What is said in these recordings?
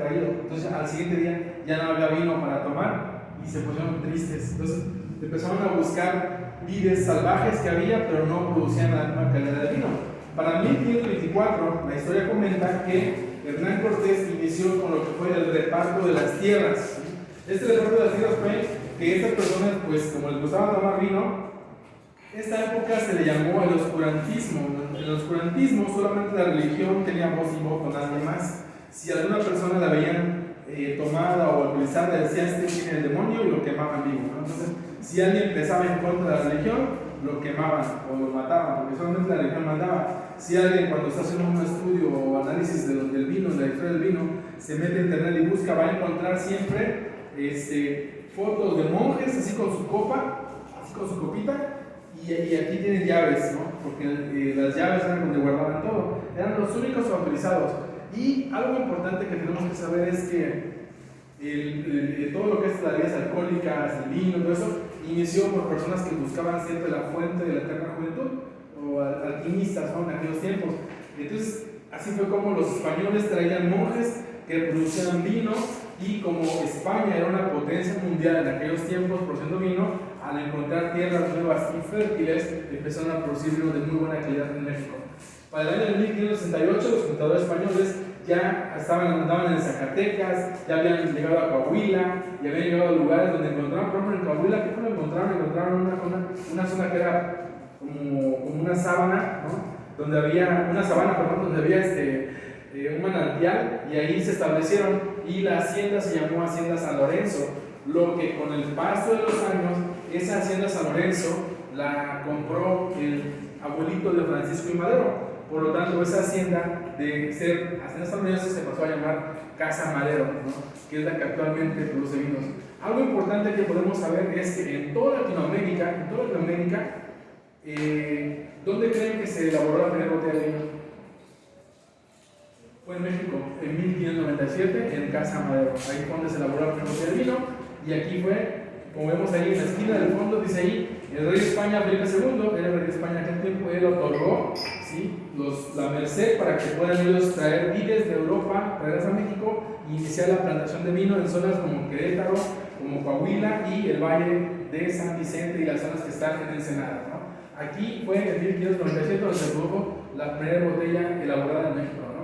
traído. Entonces al siguiente día ya no había vino para tomar y se pusieron tristes. Entonces empezaron a buscar vides salvajes que había, pero no producían la misma calidad de vino. Para 1524, la historia comenta que Hernán Cortés inició con lo que fue el reparto de las tierras. Este reparto de las tierras fue que estas personas, pues como les gustaba tomar vino, esta época se le llamó el oscurantismo. En el oscurantismo solamente la religión tenía voz y voto, nadie más. Si alguna persona la veían tomada o alcoholizada, decían este tiene el demonio y lo quemaban vivo, ¿no? Entonces, si alguien empezaba en contra de la religión, lo quemaban o lo mataban, porque solamente la religión mandaba. Si alguien, cuando está haciendo un estudio o análisis del vino, de la historia del vino, se mete a internet y busca, va a encontrar siempre fotos de monjes así con su copa, así con su copita, y aquí tienen llaves, ¿no? Porque las llaves eran donde guardaban todo, eran los únicos autorizados. Y algo importante que tenemos que saber es que todo lo que es las bebidas alcohólicas, el vino, todo eso, inició por personas que buscaban siempre la fuente de la eterna juventud, o alquimistas, ¿no? En aquellos tiempos. Entonces, así fue como los españoles traían monjes que producían vino, y como España era una potencia mundial en aquellos tiempos produciendo vino, al encontrar tierras nuevas y fértiles, empezaron a producir vino de muy buena calidad en México. Para el año de 1568, los contadores españoles ya andaban en Zacatecas, ya habían llegado a Coahuila, y habían llegado a lugares donde encontraron, por ejemplo, en Coahuila, ¿qué fue lo que encontraron? Encontraron una zona que era como una sábana, ¿no? Donde había una sabana, perdón, donde había un manantial, y ahí se establecieron, y la hacienda se llamó Hacienda San Lorenzo, lo que con el paso de los años, esa Hacienda San Lorenzo la compró el abuelito de Francisco y Madero. Por lo tanto, esa hacienda, de ser Hacienda San Lorenzo, se pasó a llamar Casa Madero, ¿no? Que es la que actualmente produce vinos. Algo importante que podemos saber es que en toda Latinoamérica, ¿dónde creen que se elaboró la primera botella de vino? Fue en México, en 1597, en Casa Madero. Ahí fue donde se elaboró la primera botella de vino, y aquí fue, como vemos ahí en la esquina del fondo, dice ahí, el rey de España, Felipe II, era el rey de España en aquel tiempo, él otorgó, ¿sí?, la merced para que puedan ellos traer vides de Europa, traerlas a México y iniciar la plantación de vino en zonas como Querétaro, como Coahuila y el valle de San Vicente y las zonas que están en Ensenada, ¿no? Aquí fue en 1597 donde se produjo la primera botella elaborada en México, ¿no?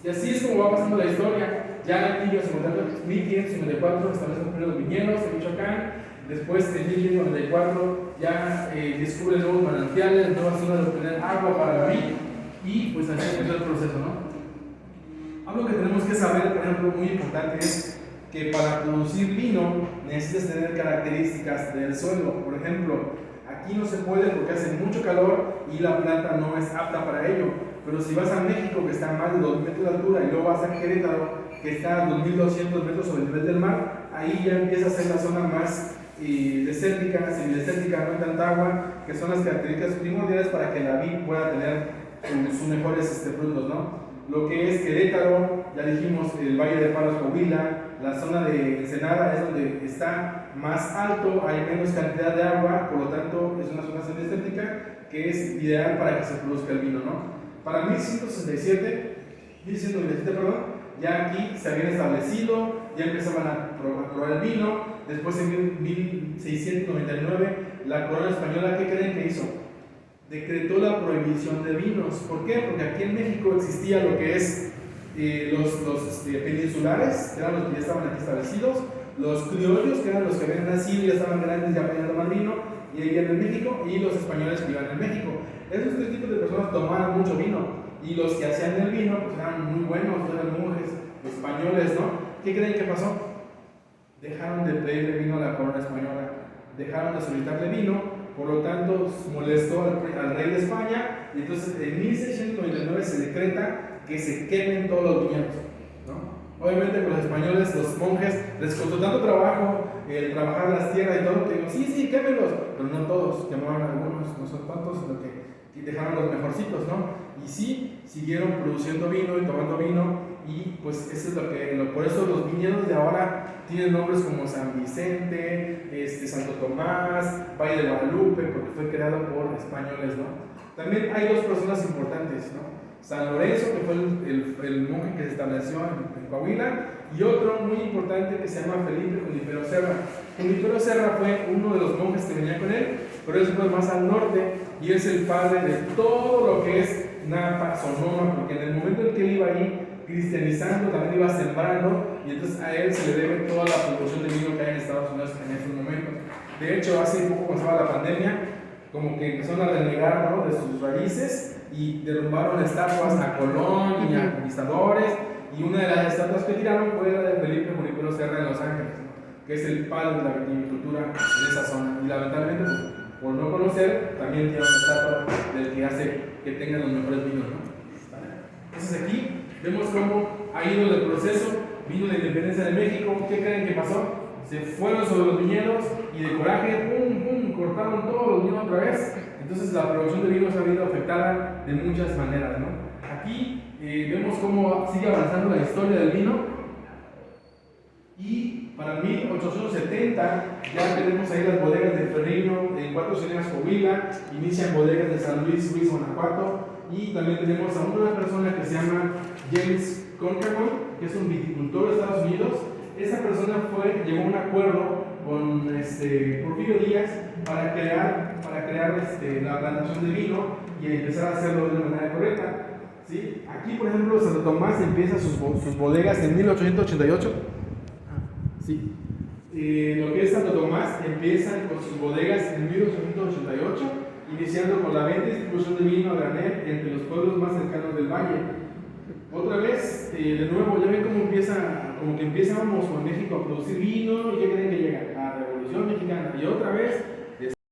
Y así es como va pasando la historia. Ya en 1554 establecen los primeros viñedos en Michoacán. Después, en 1594, ya descubren nuevos manantiales, nuevas zonas de obtener agua para la vid, y pues así empezó el proceso, ¿no? Algo que tenemos que saber, por ejemplo, muy importante, es que para producir vino necesitas tener características del suelo. Por ejemplo, aquí no se puede porque hace mucho calor y la planta no es apta para ello. Pero si vas a México, que está a más de 2 metros de altura, y luego vas a Querétaro, que está a 2200 metros sobre el nivel del mar, ahí ya empieza a ser la zona más desértica, semidesértica, no hay tanta agua, que son las características primordiales para que la vid pueda tener sus mejores frutos, ¿no? Lo que es Querétaro, ya dijimos, el Valle de Palos, Coahuila, la zona de Ensenada es donde está más alto, hay menos cantidad de agua, por lo tanto es una zona semidesértica que es ideal para que se produzca el vino, ¿no? Para 1197, ya aquí se habían establecido, ya empezaban a probar el vino. Después en 1699, la corona española, ¿qué creen que hizo? Decretó la prohibición de vinos. ¿Por qué? Porque aquí en México existía lo que es los peninsulares, que eran los que ya estaban aquí establecidos, los criollos, que eran los que habían nacido y ya estaban grandes, ya podían tomar vino, y ahí en México, y los españoles que iban en México. Esos tres tipos de personas tomaban mucho vino, y los que hacían el vino pues eran muy buenos, eran monjes españoles, ¿no? ¿Qué creen que pasó? Dejaron de pedirle vino a la corona española, dejaron de solicitarle vino, por lo tanto molestó al rey de España, y entonces en 1699 se decreta que se quemen todos los viñedos, ¿no? Obviamente con los españoles, los monjes, les costó tanto trabajo trabajar las tierras y todo, que digo, sí, quémenlos, pero no todos, quemaron algunos, no son tantos, sino que dejaron los mejorcitos, ¿no? Y sí, siguieron produciendo vino y tomando vino, y pues eso es por eso los viñedos de ahora tienen nombres como San Vicente, Santo Tomás, Valle de Guadalupe, porque fue creado por españoles, ¿no? También hay dos personas importantes, ¿no? San Lorenzo, que fue el monje que se estableció en Coahuila, y otro muy importante que se llama Felipe Junípero Serra. Junípero Serra fue uno de los monjes que venía con él, pero él se fue más al norte y es el padre de todo lo que es Napa, Sonoma, porque en el momento en que él iba ahí cristianizando, también iba sembrando, y entonces a él se le debe toda la producción de vino que hay en Estados Unidos en estos momentos. De hecho, hace poco cuando estaba la pandemia, como que empezaron a renegar, ¿no?, de sus raíces y derrumbaron estatuas a Colón y a conquistadores, y una de las estatuas que tiraron fue la de Felipe Junípero Serra en Los Ángeles, ¿no?, que es el padre de la viticultura en esa zona, y lamentablemente por no conocer también tiene una estatua del que hace que tengan los mejores vinos, ¿no? Entonces aquí vemos cómo ha ido el proceso. Vino la independencia de México. ¿Qué creen que pasó? Se fueron sobre los viñedos y de coraje, ¡pum, pum!, cortaron todos los vinos otra vez. Entonces la producción de vinos ha habido afectada de muchas maneras, ¿no? Aquí vemos cómo sigue avanzando la historia del vino. Y para 1870 ya tenemos ahí las bodegas de Ferrino en Cuatro Ciénegas, Coahuila. Inician bodegas de San Luis, Guanajuato. Y también tenemos a una persona que se llama James Conkerman, que es un viticultor de Estados Unidos. Esa persona llegó a un acuerdo con Porfirio Díaz para crear la plantación de vino y empezar a hacerlo de una manera correcta, ¿sí? Aquí, por ejemplo, Santo Tomás empieza sus bodegas en 1888. Sí. Lo que es Santo Tomás empiezan con sus bodegas en 1888, iniciando con la venta y distribución de vino a granel entre los pueblos más cercanos del valle. Otra vez, de nuevo, ya ven cómo como que empezábamos con México a producir vino, y ¿qué creen que llega? La Revolución Mexicana, y otra vez